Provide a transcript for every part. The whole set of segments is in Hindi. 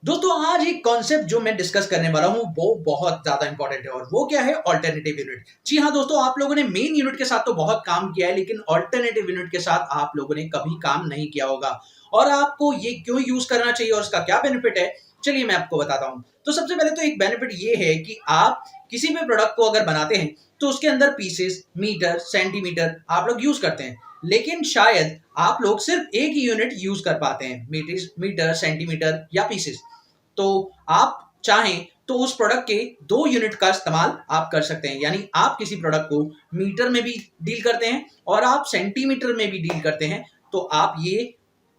दोस्तों आज एक कॉन्सेप्ट जो मैं डिस्कस करने वाला हूं वो बहुत ज्यादा इंपॉर्टेंट है और वो क्या है ऑल्टरनेटिव यूनिट। जी हाँ दोस्तों, आप लोगों ने मेन यूनिट के साथ तो बहुत काम किया है लेकिन ऑल्टरनेटिव यूनिट के साथ आप लोगों ने कभी काम नहीं किया होगा। और आपको ये क्यों यूज करना चाहिए और उसका क्या बेनिफिट है, चलिए मैं आपको बताता हूं। तो सबसे पहले तो एक बेनिफिट ये है कि आप किसी भी प्रोडक्ट को अगर बनाते हैं तो उसके अंदर पीसेस, मीटर, सेंटीमीटर आप लोग यूज करते हैं, लेकिन शायद आप लोग सिर्फ एक ही यूनिट यूज कर पाते हैं, मीटर, सेंटीमीटर या पीसेस। तो आप चाहें तो उस प्रोडक्ट के दो यूनिट का इस्तेमाल आप कर सकते हैं, यानी आप किसी प्रोडक्ट को मीटर में भी डील करते हैं और आप सेंटीमीटर में भी डील करते हैं, तो आप ये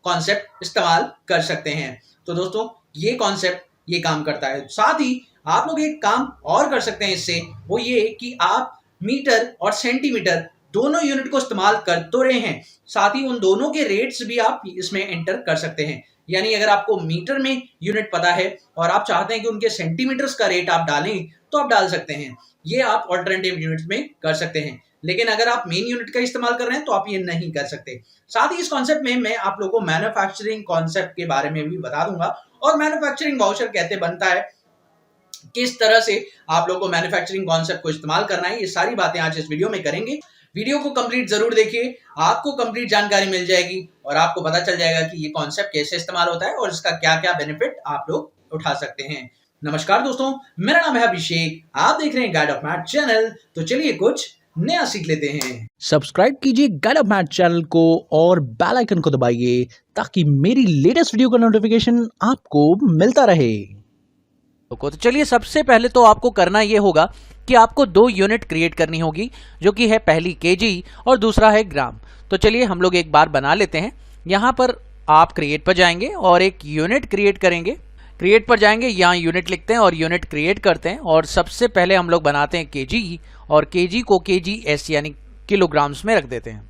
कॉन्सेप्ट इस्तेमाल कर सकते हैं। तो दोस्तों ये कॉन्सेप्ट ये काम करता है। साथ ही आप लोग एक काम और कर सकते हैं इससे, वो ये कि आप मीटर और सेंटीमीटर दोनों यूनिट को इस्तेमाल कर तो रहे हैं, साथ ही उन दोनों के रेट्स भी आप इसमें एंटर कर सकते हैं। यानी अगर आपको मीटर में यूनिट पता है और आप चाहते हैं कि उनके सेंटीमीटर्स का रेट आप डालें तो आप डाल सकते हैं। ये आप ऑल्टरनेटिव यूनिट्स में कर सकते हैं, लेकिन अगर आप मेन यूनिट का इस्तेमाल कर रहे हैं तो आप ये नहीं कर सकते। साथ ही इस कॉन्सेप्ट में मैं आप लोगों को मैन्युफैक्चरिंग कॉन्सेप्ट के बारे में भी बता दूंगा और मैन्युफैक्चरिंग वाउचर कैसे बनता है, किस तरह से आप लोगों को मैन्युफैक्चरिंग कॉन्सेप्ट को इस्तेमाल करना है, ये सारी बातें आज इस वीडियो में करेंगे। वीडियो को कंप्लीट जरूर देखिए, आपको कंप्लीट जानकारी मिल जाएगी और आपको पता चल जाएगा कि ये कॉन्सेप्ट कैसे इस्तेमाल होता है और इसका क्या क्या बेनिफिट आप लोग उठा सकते हैं। नमस्कार दोस्तों, मेरा नाम है अभिषेक, आप देख रहे हैं गाइड ऑफ मैथ चैनल। तो चलिए कुछ नया सीख लेते हैं। सब्सक्राइब कीजिए गाइड ऑफ मैथ चैनल को और बेल आइकन को दबाइए ताकि मेरी लेटेस्ट वीडियो का नोटिफिकेशन आपको मिलता रहे। तो चलिए सबसे पहले तो आपको करना ये होगा कि आपको दो यूनिट क्रिएट करनी होगी, जो कि है पहली केजी और दूसरा है ग्राम। तो चलिए हम लोग एक बार बना लेते हैं। यहाँ पर आप क्रिएट पर जाएंगे और एक यूनिट क्रिएट करेंगे। क्रिएट पर जाएंगे, यहाँ यूनिट लिखते हैं और यूनिट क्रिएट करते हैं और सबसे पहले हम लोग बनाते हैं केजी और केजी को केजीएस यानी किलोग्राम्स में रख देते हैं,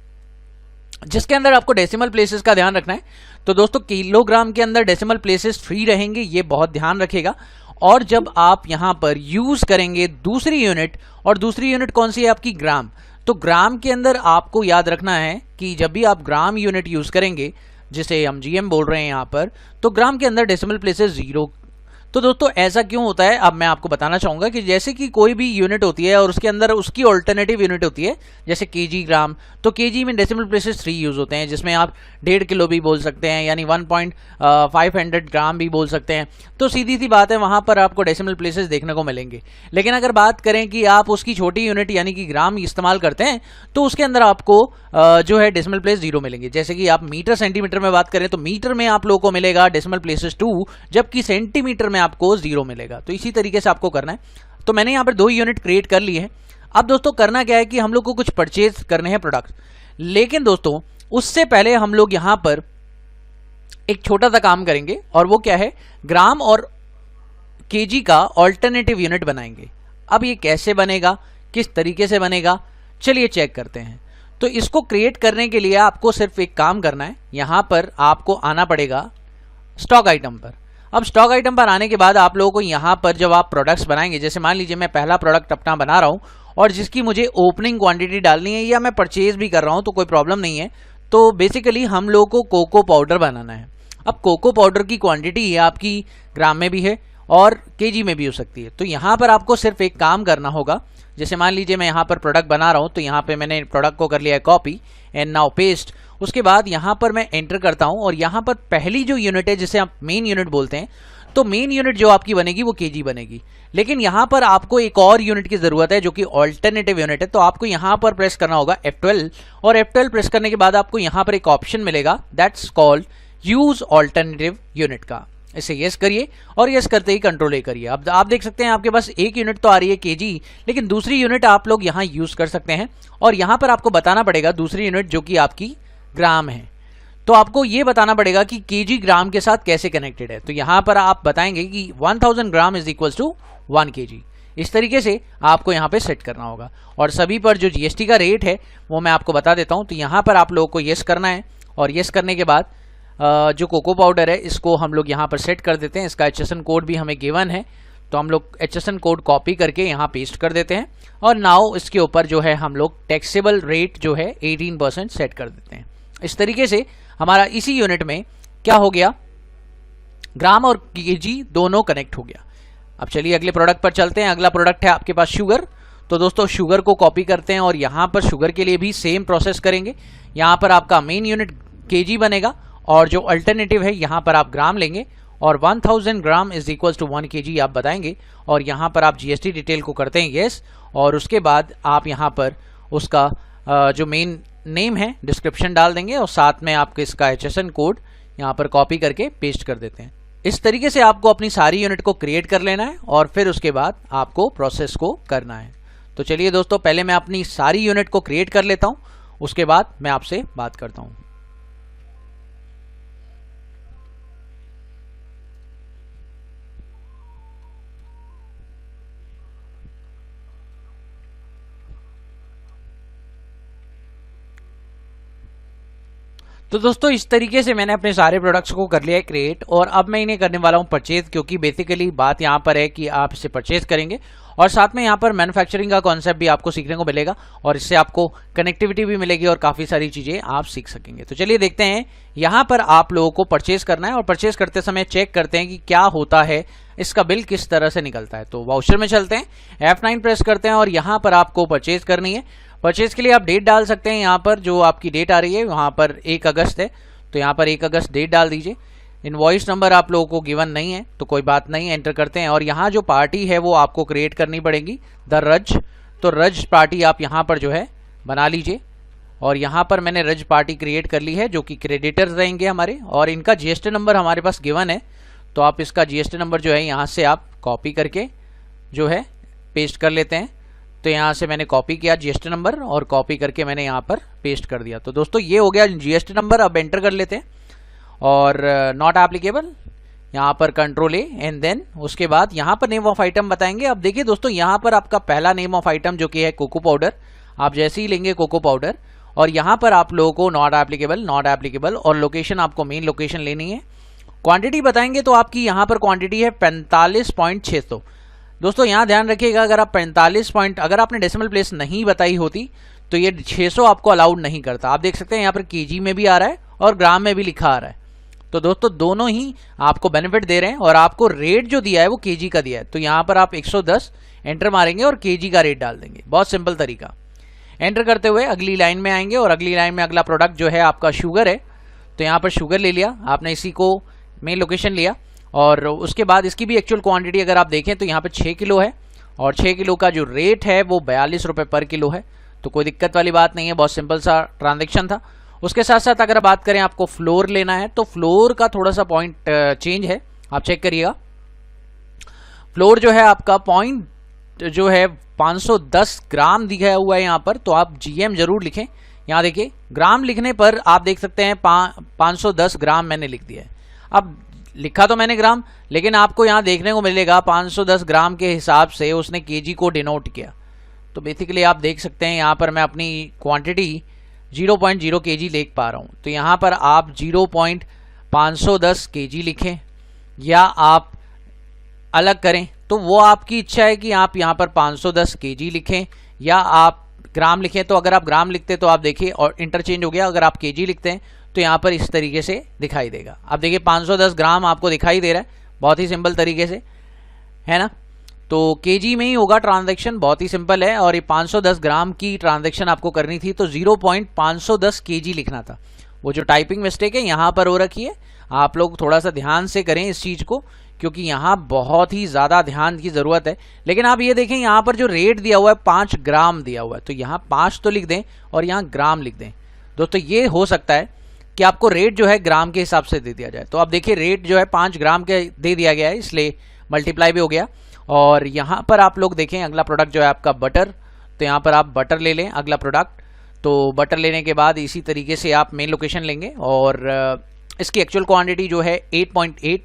जिसके अंदर आपको डेसिमल प्लेसेस का ध्यान रखना है। तो दोस्तों किलोग्राम के अंदर डेसिमल प्लेसेस फ्री रहेंगे, ये बहुत ध्यान रखेगा। और जब आप यहां पर यूज करेंगे दूसरी यूनिट, और दूसरी यूनिट कौन सी है आपकी, ग्राम, तो ग्राम के अंदर आपको याद रखना है कि जब भी आप ग्राम यूनिट यूज करेंगे, जिसे हम जीएम बोल रहे हैं यहां पर, तो ग्राम के अंदर डेसिमल प्लेसेस 0। तो दोस्तों ऐसा क्यों होता है, अब मैं आपको बताना चाहूंगा कि जैसे कि कोई भी यूनिट होती है और उसके अंदर उसकी ऑल्टरनेटिव यूनिट होती है, जैसे केजी, ग्राम, तो केजी में डेसिमल प्लेसेस 3 यूज होते हैं, जिसमें आप 1.5 किलो भी बोल सकते हैं, यानी 1.500 ग्राम भी बोल सकते हैं। तो सीधी सी बात है, वहां पर आपको डेसिमल प्लेसेस देखने को मिलेंगे। लेकिन अगर बात करें कि आप उसकी छोटी यूनिट यानी कि ग्राम इस्तेमाल करते हैं, तो उसके अंदर आपको जो है डेसिमल प्लेस 0 मिलेंगे। जैसे कि आप मीटर सेंटीमीटर में बात करें तो मीटर में आप लोगों को मिलेगा डेसिमल प्लेसेस 2, जबकि सेंटीमीटर में आपको 0 मिलेगा। तो इसी तरीके से आपको करना है। तो मैंने यहाँ पर 2 यूनिट क्रिएट कर लिए हैं। अब दोस्तों करना क्या है कि हम लोग को कुछ परचेज करने हैं प्रोडक्ट्स, लेकिन दोस्तों उससे पहले हम लोग यहाँ पर एक छोटा सा काम करेंगे और वो क्या है, ग्राम और केजी का ऑल्टरनेटिव यूनिट बनाएंगे। अब ये कैसे बनेगा, किस तरीके से बनेगा, चलिए चेक करते हैं। तो इसको क्रिएट करने के लिए आपको सिर्फ एक काम करना है, यहां पर आपको आना पड़ेगा स्टॉक आइटम पर। अब स्टॉक आइटम पर आने के बाद आप लोगों को यहां पर जब आप प्रोडक्ट्स बनाएंगे, जैसे मान लीजिए मैं पहला प्रोडक्ट अपना बना रहा हूं और जिसकी मुझे ओपनिंग क्वांटिटी डालनी है, या मैं परचेज भी कर रहा हूं तो कोई प्रॉब्लम नहीं है। तो बेसिकली हम लोगों को कोको पाउडर बनाना है। अब कोको पाउडर की क्वांटिटी है आपकी ग्राम में भी है और केजी में भी हो सकती है। तो यहाँ पर आपको सिर्फ एक काम करना होगा, जैसे मान लीजिए मैं यहाँ पर प्रोडक्ट बना रहा हूँ, तो यहाँ पे मैंने प्रोडक्ट को कर लिया है कॉपी एंड नाउ पेस्ट। उसके बाद यहाँ पर मैं एंटर करता हूँ और यहाँ पर पहली जो यूनिट है जिसे आप मेन यूनिट बोलते हैं, तो मेन यूनिट जो आपकी बनेगी वो केजी बनेगी। लेकिन यहाँ पर आपको एक और यूनिट की जरूरत है जो कि ऑल्टरनेटिव यूनिट है। तो आपको यहाँ पर प्रेस करना होगा F12 और F12 प्रेस करने के बाद आपको यहाँ पर एक ऑप्शन मिलेगा, that's called use alternative unit का। इसे यस करिए और यस करते ही कंट्रोल ए करिए। अब आप देख सकते हैं आपके पास एक यूनिट तो आ रही है केजी, लेकिन दूसरी यूनिट आप लोग यहाँ यूज कर सकते हैं और यहाँ पर आपको बताना पड़ेगा दूसरी यूनिट जो कि आपकी ग्राम है। तो आपको ये बताना पड़ेगा कि केजी ग्राम के साथ कैसे कनेक्टेड है। तो यहाँ पर आप बताएंगे कि 1000 gram is equal to 1 KG. इस तरीके से आपको यहाँ पे सेट करना होगा और सभी पर जो जीएसटी का रेट है वो मैं आपको बता देता हूँ। तो यहाँ पर आप लोगों को यस करना है और यस करने के बाद जो कोको पाउडर है इसको हम लोग यहाँ पर सेट कर देते हैं। इसका HSN कोड भी हमें गिवन है, तो हम लोग HSN कोड कॉपी करके यहाँ पेस्ट कर देते हैं और नाउ इसके ऊपर जो है हम लोग टैक्सेबल रेट जो है 18% सेट कर देते हैं। इस तरीके से हमारा इसी यूनिट में क्या हो गया, ग्राम और केजी दोनों कनेक्ट हो गया। अब चलिए अगले प्रोडक्ट पर चलते हैं। अगला प्रोडक्ट है आपके पास शुगर। तो दोस्तों शुगर को कॉपी करते हैं और यहाँ पर शुगर के लिए भी सेम प्रोसेस करेंगे। यहाँ पर आपका मेन यूनिट केजी बनेगा और जो अल्टरनेटिव है यहाँ पर आप ग्राम लेंगे और 1000 gram is equal to 1 kg आप बताएंगे और यहाँ पर आप जीएसटी डिटेल को करते हैं येस, और उसके बाद आप यहाँ पर उसका जो मेन नेम है डिस्क्रिप्शन डाल देंगे और साथ में आपके इसका HSN कोड यहाँ पर कॉपी करके पेस्ट कर देते हैं। इस तरीके से आपको अपनी सारी यूनिट को क्रिएट कर लेना है और फिर उसके बाद आपको प्रोसेस को करना है। तो चलिए दोस्तों पहले मैं अपनी सारी यूनिट को क्रिएट कर लेता हूँ, उसके बाद मैं आपसे बात करता हूँ। तो दोस्तों इस तरीके से मैंने अपने सारे प्रोडक्ट्स को कर लिया है क्रिएट और अब मैं इन्हें करने वाला हूँ परचेज, क्योंकि बेसिकली बात यहाँ पर है कि आप इसे परचेज करेंगे और साथ में यहाँ पर मैन्युफैक्चरिंग का कॉन्सेप्ट भी आपको सीखने को मिलेगा और इससे आपको कनेक्टिविटी भी मिलेगी और काफ़ी सारी चीज़ें आप सीख सकेंगे। तो चलिए देखते हैं, यहाँ पर आप लोगों को परचेज करना है और परचेज करते समय चेक करते हैं कि क्या होता है, इसका बिल किस तरह से निकलता है। तो वाउचर में चलते हैं, F9 प्रेस करते हैं और यहाँ पर आपको परचेज करनी है। परचेज के लिए आप डेट डाल सकते हैं, यहाँ पर जो आपकी डेट आ रही है वहाँ पर 1 अगस्त है तो यहाँ पर 1 अगस्त डेट डाल दीजिए। इनवॉइस नंबर आप लोगों को गिवन नहीं है तो कोई बात नहीं, एंटर करते हैं और यहाँ जो पार्टी है वो आपको क्रिएट करनी पड़ेगी, द रज। तो रज पार्टी आप यहाँ पर जो है बना लीजिए और यहाँ पर मैंने रज पार्टी क्रिएट कर ली है जो कि क्रेडिटर्स रहेंगे हमारे और इनका जीएसटी नंबर हमारे पास गिवन है। तो आप इसका जीएसटी नंबर जो है यहाँ से आप कॉपी करके जो है पेस्ट कर लेते हैं। तो यहाँ से मैंने कॉपी किया जीएसटी नंबर और कॉपी करके मैंने यहाँ पर पेस्ट कर दिया। तो दोस्तों ये हो गया जीएसटी नंबर। अब एंटर कर लेते हैं और नॉट एप्लीकेबल, यहाँ पर कंट्रोल ए एंड देन उसके बाद यहाँ पर नेम ऑफ आइटम बताएंगे। अब देखिए दोस्तों यहाँ पर आपका पहला नेम ऑफ आइटम जो कि है कोको पाउडर, आप जैसे ही लेंगे कोको पाउडर और यहाँ पर आप लोगों को नॉट एप्लीकेबल और लोकेशन आपको मेन लोकेशन लेनी है। क्वांटिटी बताएंगे तो आपकी यहाँ पर क्वांटिटी है 45.600। दोस्तों यहाँ ध्यान रखिएगा, अगर आप 45 अगर आपने डेसिमल प्लेस नहीं बताई होती तो ये 600 आपको अलाउड नहीं करता। आप देख सकते हैं यहाँ पर केजी में भी आ रहा है और ग्राम में भी लिखा आ रहा है। तो दोस्तों दोनों ही आपको बेनिफिट दे रहे हैं और आपको रेट जो दिया है वो केजी का दिया है। तो यहाँ पर आप 110 एंटर मारेंगे और केजी का रेट डाल देंगे। बहुत सिंपल तरीका। एंटर करते हुए अगली लाइन में आएंगे और अगली लाइन में अगला प्रोडक्ट जो है आपका शुगर है। तो यहाँ पर शुगर ले लिया आपने, इसी को मेन लोकेशन लिया और उसके बाद इसकी भी एक्चुअल क्वांटिटी अगर आप देखें तो यहाँ पे 6 किलो है और 6 किलो का जो रेट है वो 42 रुपये पर किलो है। तो कोई दिक्कत वाली बात नहीं है, बहुत सिंपल सा ट्रांजैक्शन था। उसके साथ साथ अगर बात करें आपको फ्लोर लेना है तो फ्लोर का थोड़ा सा पॉइंट चेंज है, आप चेक करिएगा। फ्लोर जो है आपका पॉइंट जो है 510 ग्राम दिखाया हुआ है यहाँ पर, तो आप GM जरूर लिखें। यहाँ देखिए ग्राम लिखने पर आप देख सकते हैं 510 ग्राम मैंने लिख दिया है। अब लिखा तो मैंने ग्राम, लेकिन आपको यहाँ देखने को मिलेगा 510 ग्राम के हिसाब से उसने केजी को डिनोट किया। तो बेसिकली आप देख सकते हैं यहाँ पर मैं अपनी क्वांटिटी 0.0 kg लिख पा रहा हूँ। तो यहाँ पर आप 0.510 kg लिखें या आप अलग करें तो वो आपकी इच्छा है कि आप यहाँ पर 510 kg लिखें या आप ग्राम लिखें। तो अगर आप ग्राम लिखते तो आप देखिए और इंटरचेंज हो गया, अगर आप केजी लिखते हैं तो यहाँ पर इस तरीके से दिखाई देगा। अब देखिए 510 ग्राम आपको दिखाई दे रहा है, बहुत ही सिंपल तरीके से है ना। तो केजी में ही होगा ट्रांजैक्शन, बहुत ही सिंपल है। और ये 510 ग्राम की ट्रांजैक्शन आपको करनी थी तो 0.510 kg लिखना था। वो जो टाइपिंग मिस्टेक है यहाँ पर हो रखी है, आप लोग थोड़ा सा ध्यान से करें इस चीज़ को, क्योंकि यहाँ बहुत ही ज़्यादा ध्यान की ज़रूरत है। लेकिन आप ये देखें यहाँ पर जो रेट दिया हुआ है 5 ग्राम दिया हुआ है, तो यहाँ 5 तो लिख दें और यहाँ ग्राम लिख दें। दोस्तों ये हो सकता है कि आपको रेट जो है ग्राम के हिसाब से दे दिया जाए। तो आप देखिए रेट जो है 5 ग्राम के दे दिया गया है, इसलिए मल्टीप्लाई भी हो गया। और यहाँ पर आप लोग देखें अगला प्रोडक्ट जो है आपका बटर, तो यहाँ पर आप बटर ले लें अगला प्रोडक्ट। तो बटर लेने के बाद इसी तरीके से आप मेन लोकेशन लेंगे और इसकी एक्चुअल क्वांटिटी जो है 8.8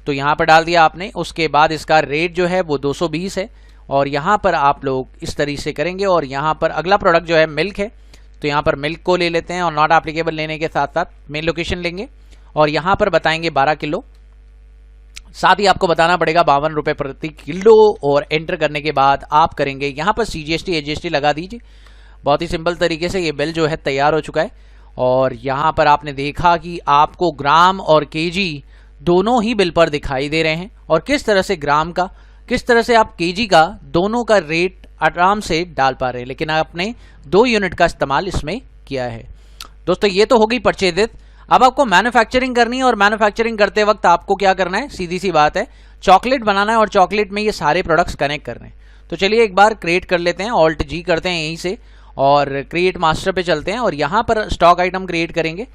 तो यहाँ पर डाल दिया आपने। उसके बाद इसका रेट जो है वो 220 है और यहाँ पर आप लोग इस तरीके से करेंगे। और यहाँ पर अगला प्रोडक्ट जो है मिल्क है, तो यहाँ पर मिल्क को ले लेते हैं और नॉट एप्लीकेबल लेने के साथ साथ मेन लोकेशन लेंगे और यहाँ पर बताएंगे 12 किलो। साथ ही आपको बताना पड़ेगा 52 रुपये प्रति किलो और एंटर करने के बाद आप करेंगे यहाँ पर CGST AGST लगा दीजिए। बहुत ही सिंपल तरीके से ये बिल जो है तैयार हो चुका है। और यहाँ पर आपने देखा कि आपको ग्राम और केजी दोनों ही बिल पर दिखाई दे रहे हैं और किस तरह से ग्राम का, किस तरह से आप केजी का, दोनों का रेट आराम से डाल पा रहे हैं, लेकिन आपने 2 यूनिट का इस्तेमाल इसमें किया है। दोस्तों ये तो हो गई परचेजित। अब आपको मैन्युफैक्चरिंग करनी है और मैन्युफैक्चरिंग करते वक्त आपको क्या करना है, सीधी सी बात है, चॉकलेट बनाना है और चॉकलेट में ये सारे प्रोडक्ट्स कनेक्ट करने हैं। तो चलिए एक बार क्रिएट कर लेते हैं, ऑल्ट जी करते हैं यहीं से और क्रिएट मास्टर पे चलते हैं और यहाँ पर स्टॉक आइटम क्रिएट करेंगे।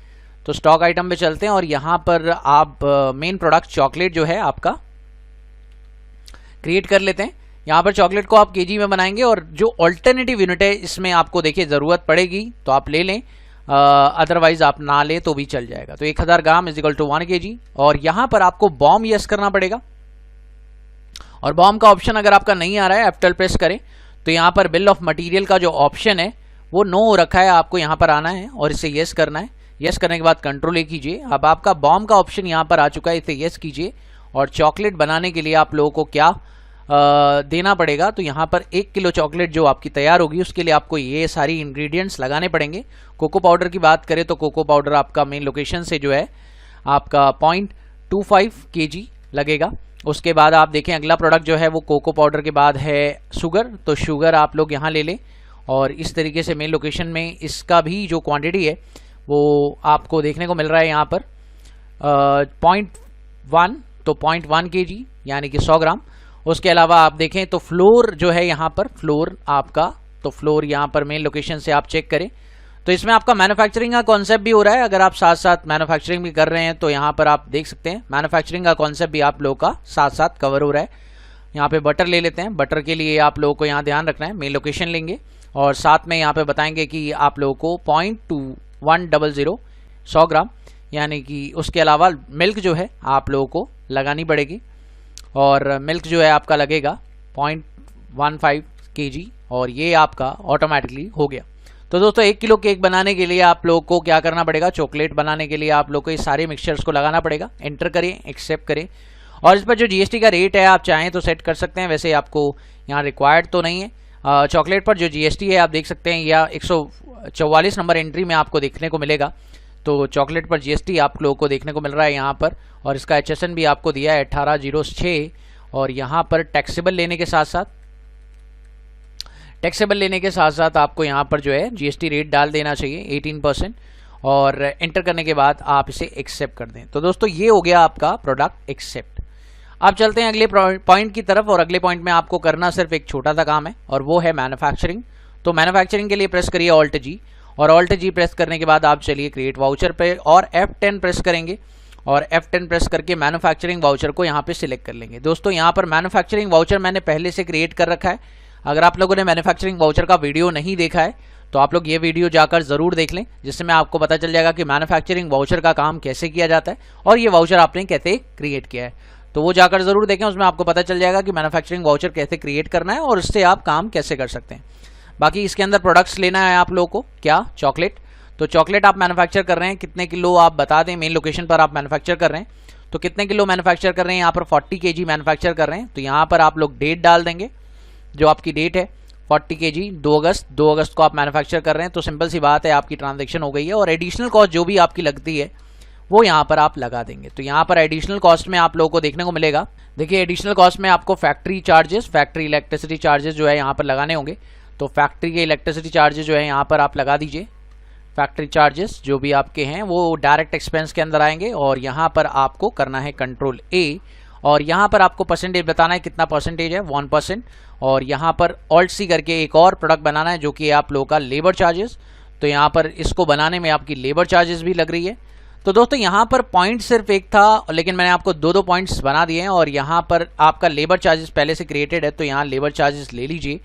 तो स्टॉक आइटम पे चलते हैं और यहाँ पर आप मेन प्रोडक्ट चॉकलेट जो है आपका क्रिएट कर लेते हैं। यहाँ पर चॉकलेट को आप केजी में बनाएंगे और जो ऑल्टरनेटिव यूनिट है इसमें आपको देखिए ज़रूरत पड़ेगी तो आप ले लें, अदरवाइज आप ना ले तो भी चल जाएगा। तो 1000 gram is equal to 1 kg और यहाँ पर आपको बॉम्ब यस करना पड़ेगा और बॉम्ब का ऑप्शन अगर आपका नहीं आ रहा है F12 प्रेस करें तो यहाँ पर बिल ऑफ मटेरियल का जो ऑप्शन है वो नो हो रखा है, आपको यहाँ पर आना है और इसे यस करना है। यस करने के बाद कंट्रोल ए कीजिए। अब आपका बॉम्ब का ऑप्शन यहाँ पर आ चुका है, इसे यस कीजिए और चॉकलेट बनाने के लिए आप लोगों को क्या देना पड़ेगा, तो यहाँ पर 1 किलो चॉकलेट जो आपकी तैयार होगी उसके लिए आपको ये सारी इंग्रेडिएंट्स लगाने पड़ेंगे। कोको पाउडर की बात करें तो कोको पाउडर आपका मेन लोकेशन से जो है आपका 0.25 kg लगेगा। उसके बाद आप देखें अगला प्रोडक्ट जो है वो कोको पाउडर के बाद है शुगर, तो शुगर आप लोग यहाँ ले लें और इस तरीके से मेन लोकेशन में इसका भी जो क्वांटिटी है वो आपको देखने को मिल रहा है यहाँ पर 0.1, तो 0.1 kg यानी कि 100 ग्राम। उसके अलावा आप देखें तो फ्लोर जो है यहाँ पर, फ्लोर आपका, तो फ्लोर यहाँ पर मेन लोकेशन से आप चेक करें तो इसमें आपका मैन्युफैक्चरिंग का कॉन्सेप्ट भी हो रहा है। अगर आप साथ साथ मैन्युफैक्चरिंग भी कर रहे हैं तो यहाँ पर आप देख सकते हैं मैन्युफैक्चरिंग का कॉन्सेप्ट भी आप लोगों का साथ साथ कवर हो रहा है। यहाँ पे बटर ले लेते हैं। बटर के लिए आप लोगों को यहाँ ध्यान रखना है, मेन लोकेशन लेंगे और साथ में यहाँ पे बताएंगे कि आप लोगों को 0.2100 100 ग्राम यानी कि उसके अलावा मिल्क जो है आप लोगों को लगानी पड़ेगी और मिल्क जो है आपका लगेगा 0.15 kg और ये आपका ऑटोमेटिकली हो गया। तो दोस्तों 1 किलो केक बनाने के लिए आप लोग को क्या करना पड़ेगा, चॉकलेट बनाने के लिए आप लोग को ये सारे मिक्सचर्स को लगाना पड़ेगा। एंटर करें, एक्सेप्ट करें और इस पर जो जीएसटी का रेट है आप चाहें तो सेट कर सकते हैं, वैसे आपको यहाँ रिक्वायर्ड तो नहीं है। चॉकलेट पर जो जीएसटी है आप देख सकते हैं या 144 नंबर एंट्री में आपको देखने को मिलेगा। तो चॉकलेट पर जीएसटी आप लोगों को देखने को मिल रहा है यहाँ पर और इसका HSN भी आपको दिया है 1806 और यहाँ पर टैक्सेबल लेने के साथ आपको यहाँ पर जो है जीएसटी रेट डाल देना चाहिए 18% और एंटर करने के बाद आप इसे एक्सेप्ट कर दें। तो दोस्तों ये हो गया आपका प्रोडक्ट एक्सेप्ट। अब चलते हैं अगले पॉइंट की तरफ और अगले पॉइंट में आपको करना सिर्फ एक छोटा सा काम है और वो है मैन्युफैक्चरिंग। तो मैन्युफैक्चरिंग के लिए प्रेस करिए ऑल्ट जी और ऑल्ट जी प्रेस करने के बाद आप चलिए क्रिएट वाउचर पे और F10 प्रेस करेंगे और F10 प्रेस करके मैन्युफैक्चरिंग वाउचर को यहाँ पे सिलेक्ट कर लेंगे। दोस्तों यहाँ पर मैन्युफैक्चरिंग वाउचर मैंने पहले से क्रिएट कर रखा है। अगर आप लोगों ने मैन्युफैक्चरिंग वाउचर का वीडियो नहीं देखा है तो आप लोग ये वीडियो जाकर ज़रूर देख लें, जिससे मैं आपको पता चल जाएगा कि मैन्युफैक्चरिंग वाउचर का काम कैसे किया जाता है और ये वाउचर आपने कैसे क्रिएट किया है। तो वो जाकर ज़रूर देखें, उसमें आपको पता चल जाएगा कि मैन्युफैक्चरिंग वाउचर कैसे क्रिएट करना है और उससे आप काम कैसे कर सकते हैं। बाकी इसके अंदर प्रोडक्ट्स लेना है आप लोगों को, क्या, चॉकलेट। तो चॉकलेट आप मैन्युफैक्चर कर रहे हैं, कितने किलो आप बता दें, मेन लोकेशन पर आप मैन्युफैक्चर कर रहे हैं तो कितने किलो मैन्युफैक्चर कर रहे हैं। यहाँ पर 40 kg मैन्युफैक्चर कर रहे हैं तो यहाँ पर आप लोग डेट डाल देंगे, जो आपकी डेट है 40 kg 2 अगस्त को आप मैन्युफैक्चर कर रहे हैं। तो सिंपल सी बात है, आपकी ट्रांजैक्शन हो गई है और एडिशनल कॉस्ट जो भी आपकी लगती है वो यहाँ पर आप लगा देंगे। तो यहाँ पर एडिशनल कॉस्ट में आप लोगों को देखने को मिलेगा, देखिए एडिशनल कॉस्ट में आपको factory charges, factory electricity charges जो है यहाँ पर लगाने होंगे। तो फैक्ट्री के इलेक्ट्रिसिटी चार्जेस जो है यहाँ पर आप लगा दीजिए। फैक्ट्री चार्जेस जो भी आपके हैं वो डायरेक्ट एक्सपेंस के अंदर आएंगे और यहाँ पर आपको करना है कंट्रोल ए और यहाँ पर आपको परसेंटेज बताना है, कितना परसेंटेज है 1%। और यहाँ पर ऑल्ट सी करके एक और प्रोडक्ट बनाना है जो कि आप लोगों का लेबर चार्जेस। तो यहाँ पर इसको बनाने में आपकी लेबर चार्जेस भी लग रही है। तो दोस्तों यहाँ पर पॉइंट सिर्फ एक था लेकिन मैंने आपको दो पॉइंट्स बना दिए हैं और यहाँ पर आपका लेबर चार्जेस पहले से क्रिएटेड है तो यहाँ लेबर चार्जेस ले लीजिए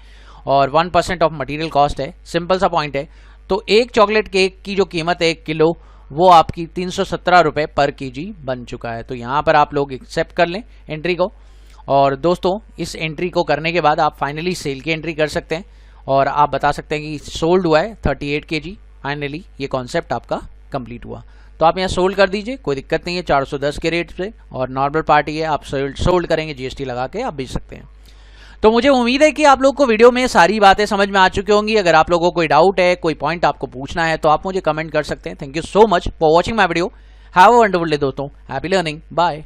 और 1% ऑफ मटेरियल कॉस्ट है, सिंपल सा पॉइंट है। तो एक चॉकलेट केक की जो कीमत है 1 किलो वो आपकी 317 रुपये पर केजी बन चुका है। तो यहाँ पर आप लोग एक्सेप्ट कर लें एंट्री को और दोस्तों इस एंट्री को करने के बाद आप फाइनली सेल की एंट्री कर सकते हैं और आप बता सकते हैं कि सोल्ड हुआ है 38 kg। फाइनली ये कॉन्सेप्ट आपका कंप्लीट हुआ। तो आप यहाँ सोल्ड कर दीजिए, कोई दिक्कत नहीं है 410 के रेट से और नॉर्मल पार्टी है, आप सोल्ड करेंगे जीएसटी लगा के आप बेच सकते हैं। तो मुझे उम्मीद है कि आप लोग को वीडियो में सारी बातें समझ में आ चुकी होंगी। अगर आप लोगों को कोई डाउट है, कोई पॉइंट आपको पूछना है तो आप मुझे कमेंट कर सकते हैं। Thank you so much for watching my video. Have a wonderful day दोस्तों, हैप्पी लर्निंग, बाय।